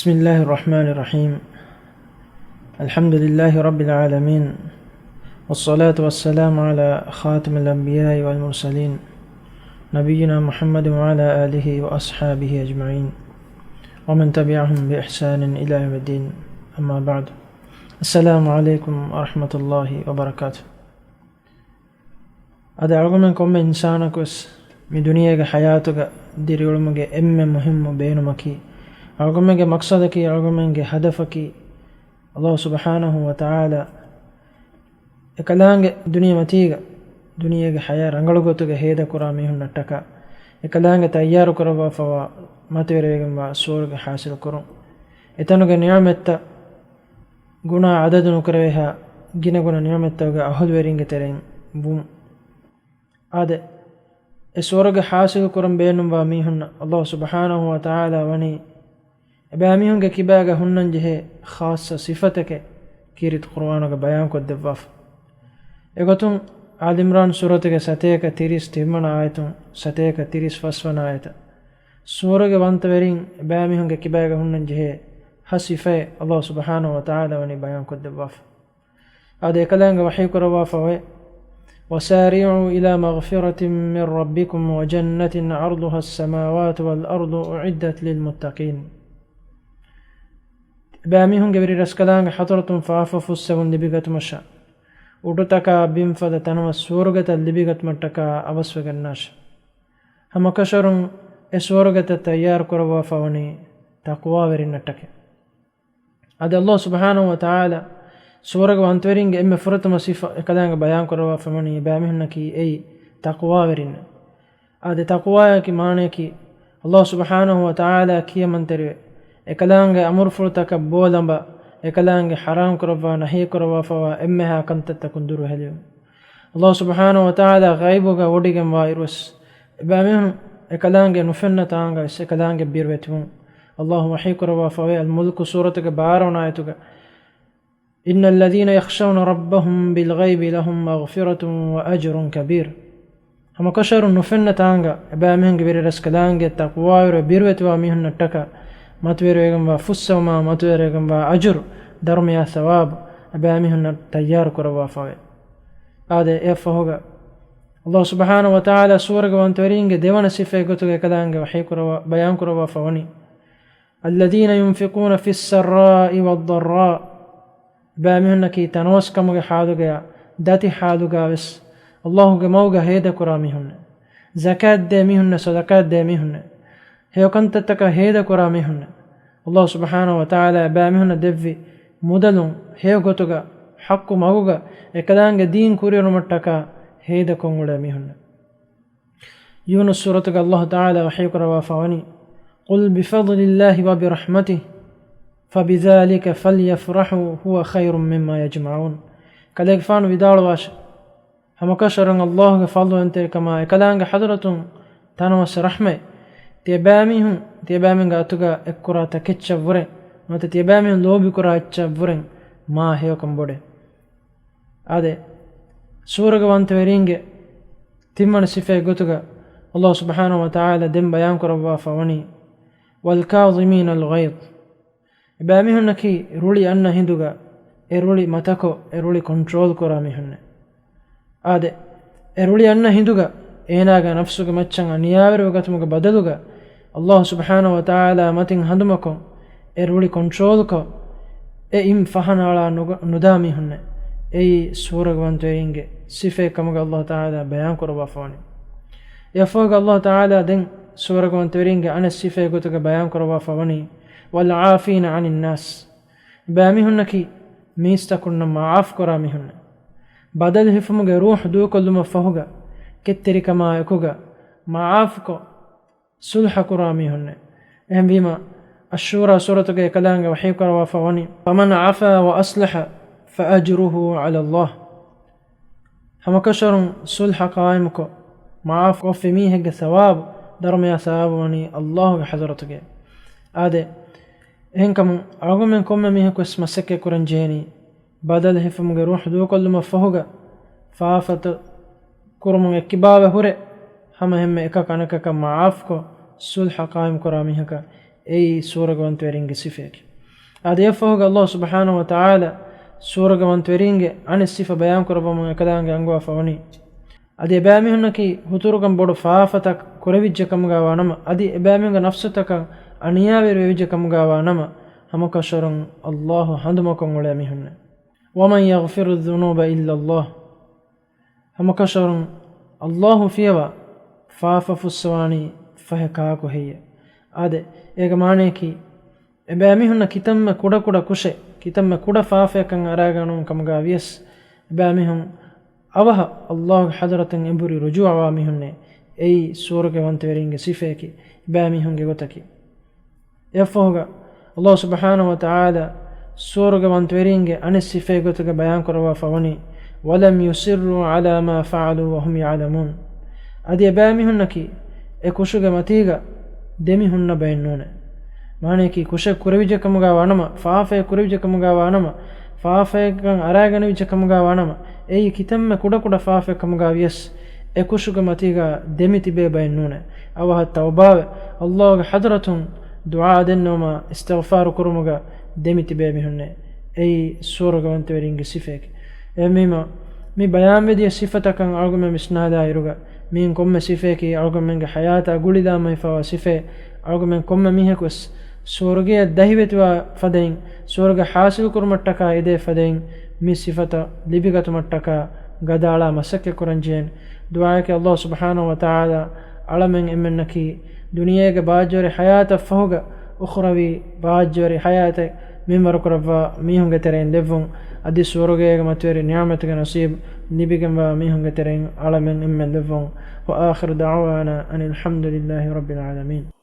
بسم الله الرحمن الرحيم. الحمد لله رب العالمين، والصلاة والسلام على خاتم الأنبياء والمرسلين نبينا محمد وعلى آله وأصحابه أجمعين ومن تبعهم بإحسان إلى يوم الدين. أما بعد، السلام عليكم ورحمة الله وبركاته. أدا أرغمكم من إنسانكوس من دنيا حياتك دير يولمك مهم بينمكي أرغمك مقصدك أرغمك هدفك الله سبحانه وتعالى එකලාංගෙ දුනිය මතීග දුනියගේ හය රංගලගොතුගේ හේද කුරා මිහුන් නට්ටක එකලාංගෙ තයාරු කරවා ෆවා මතවරේගම් වා සෝර්ග حاصل කරුම් එතනුගේ නියමෙත්ත ගුණ අදදුනු කරවේහ ගින ගුණ නියමෙත්තගේ අහල් වෙරින්ගේ තරෙන් බුම් ආද ඒ සෝර්ග حاصل කරුම් බේනුම් වා මිහුන් අල්ලාහ් සුබ්හානහු වතාලා වනි එබෑ මිහුන්ගේ කිබාගේ හුන්නන් ජෙහෙ ખાસ සිෆතක කිරිත් කුර්ආනගේ බයන් කොද්දවා එගොතුන් ආල් ඉම්රාන් සූරතගේ සතේක 30 තිම්මන ආයතුන් සතේක 30 ෆස්වන ආයත සූරගේ වන්තවරින් බෑමිහුන්ගේ කිබෑග හුන්නන් ජෙහෙ හසිෆේ අල්ලාහ් සුබ්හානහු වතාලා වනි බයන් කොද්දවා ආද එකලංග වහී කරවා ෆවේ وسارعوا إلى مغفرة من ربكم وجنة عرضها السماوات والأرض أعدت للمتقين باميهم قبل رسكلان حضرة فاففوا السبن لبقت مشا ودتكا بنفذ تنوى السورغة لبقت متكا أبسوغ الناش هم كشرون السورغة التيار كروا فوني تقوى ورنتك هذا الله سبحانه وتعالى سورغ وانتورين إما فرط مصيفة كلام بيان كروا فمني باميهم كي أي تقوى ورن هذا تقوى كي معنى كي الله سبحانه وتعالى كي من تري එකලාංගේ අමුරුෆුල්තක බෝලඹ එකලාංගේ හරාම් කරවා නහී කරවා ෆවා එම්මහා කන්තත කුඳුරු හැලියු අල්ලාහ් සුබ්හානහු වතාලා ගයිබුග වඩිගම් වෛරස් එබැමිහුන් එකලාංගේ නුෆන්නතාංග එකලාංගේ බිරවෙතුන් අල්ලාහ් වහී කරවා ෆවා අල් මුල්ක් සූරතක 12 ආයතුක ඉන්නල් ලදීන යඛෂවන රබ්බහුම් බිල් ගයිබි ලහුම් මග්ෆිරතුන් වඅජරුන් කබීර් හම කෂරු නුෆන්නතාංග එබැමිහුන්ගේ බිරස් කලාංගේ තක්වායර බිරවෙතුවා මිහුන් නටක متويرغم وفسوما متويرغم واجر درميا ثواب ابامهن تيار كروا فوي هذا يفهوغا الله سبحانه وتعالى سورغ وانتورينغ ديوان صفه غتوغ كلانغ وحي كروا بيان كروا فوني الذين ينفقون في السراء والضراء بامهن كي تنوس كمغ حالوغا داتي حالوغا بس الله غموغا هيدا كراميهن زكاه ديميهن صدقات ديميهن هيو كنت تك هيدا كراميهن الله سبحانه وتعالى بامهن دفي مدلون هيو غتوغا حق مغوغا اكلانغ دين كوريرو متكا هيدا كونغولاميهن يونس سورة الله تعالى وحي كروا فوني قل بفضل الله وبرحمته فبذلك فليفرحوا هو خير مما يجمعون كليك فان ودال واش هم كشرن الله فضل انت كما اكلانغ حضرتون تنوس رحمه තියබෑමිහුන් අතුගා එක්කුරා තකෙච්ච වරෙන් මත තියබෑමිහුන් ලෝභි කුරා එච්ච වරෙන් මා හේකම් බොඩේ ආදේ සූරගවන්ත වෙරින්ගේ තිම්මන සිෆේ ගොතුගා අල්ලාහ් සුබ්හානහු වතාලා දෙම් බයන් කරවා ෆවනි වල් කාසිමීන අල් ගයිද් එබෑමිහුන් නකි රුලි අන්න හිඳුගා ඒ රුලි මතකෝ ඒ රුලි කන්ට්‍රෝල් කරා මිහුන් ආදේ ඒ රුලි අන්න හිඳුගා ඒනාගා නෆ්සුගේ මච්චන් අනියාවර වගතුමක බදලුගා අල්ලාහ් සුබ්හානහු වතාලා මතින් හඳුමකො ඒ රුලි කන්ට්‍රෝල් කො ඒ ඉම් ෆහනාලා නුදාමි හුන්නේ ඒ සූරගවන්තයන්ගේ සිෆේ කමග අල්ලාහ් තාලා බයන් කරවා ෆෝනි යෆෝග අල්ලාහ් තාලා දෙන් සූරගවන්තයන්ගේ අන සිෆේ ගොතක බයන් කරවා ෆවනි වල් ආෆීන අනින් නාස් බෑමි හුන්නකි මිස්තකුන්න මාෆ් කරාමි හුන්නේ බදල් හිෆමුගේ රූහ් දූකොල්ලුම ෆහුගා كتري كما يكوغا معافكو صلح كراميهن اهم بما الشورى سورة كلانغ وحي كروا فوني فمن عفا وأصلح فأجره على الله هم كشر صلح قائمكو معافكو في ميهق ثواب درمي ثواب وني الله حضرتك آده إنكم أرغمنكم ميهق اسم سكي كرنجيني بدل هفمغ روح دو كل ما فهوغا فافت كرمون اكباب هره هم هم اكا كانكا معاف کو صلح قائم کرا میهکا ei suragavantweringe sifeki ade yafahuga Allah subhanahu wa ta'ala suragavantweringe ane sifa bayan kurabam ekadaange angwa fawani ade ebamihunaki huturugam bodu faafatak kurevijjakamga wanama ade ebamihunga nafsataka aniyaveru evijjakamga wanama hamakasharun Allahu handumakon ole mihunne waman yaghfiru dhunuba illa Allah hamakasharun Allahu fiyawa faafa fussawani fahekaaku heyya ade ega maaneki ebamihunna kitamme kuda kushe kitamme kuda faafekan araganun kamga vies ebamihun avaha Allah hadratan emburi rujuwa mihunne ei suragavantweringe sifeki ebamihunge gotaki yafahuga Allah subhanahu wa ta'ala suragavantweringe ane sife gotaga bayan kurawa fawani walam yusirru ala ma fa'alu wa hum ya'lamun adi ebamihunaki kushuga matiga demihunna baynnune maaneki kushe kurevijakamuga wanama faafe kurevijakamuga wanama faafe kan aragana vijakamuga wanama ei kitamme kuda faafe kamuga vies kushuga matiga demitibe baynnune awaha tawbave Allah hadratun du'a dennoma istighfar kurumuga demitibe mihunne ei suragavantweringe sifek emima mi bayan vediya sifatakan argume misnada iruga min komme sifeki argumenge hayata gulida mai fawa sife argumen komme mihekus surge dahivetwa fadein surge hasil kurmattaka ide fadein mi sifata libigatu mattaka gadala masakke kuranjen du'a ke Allah subhanahu wa ta'ala alamen emennaki duniyage baajore hayata fahuga ukhrawi baajore hayata mimar kurava mihunge teren levun adi surge matweri ni'mataga nasib nibigan wa mihunge teren alamen emmen levun wa akhir da'wana anil hamdulillahi rabbil alamin.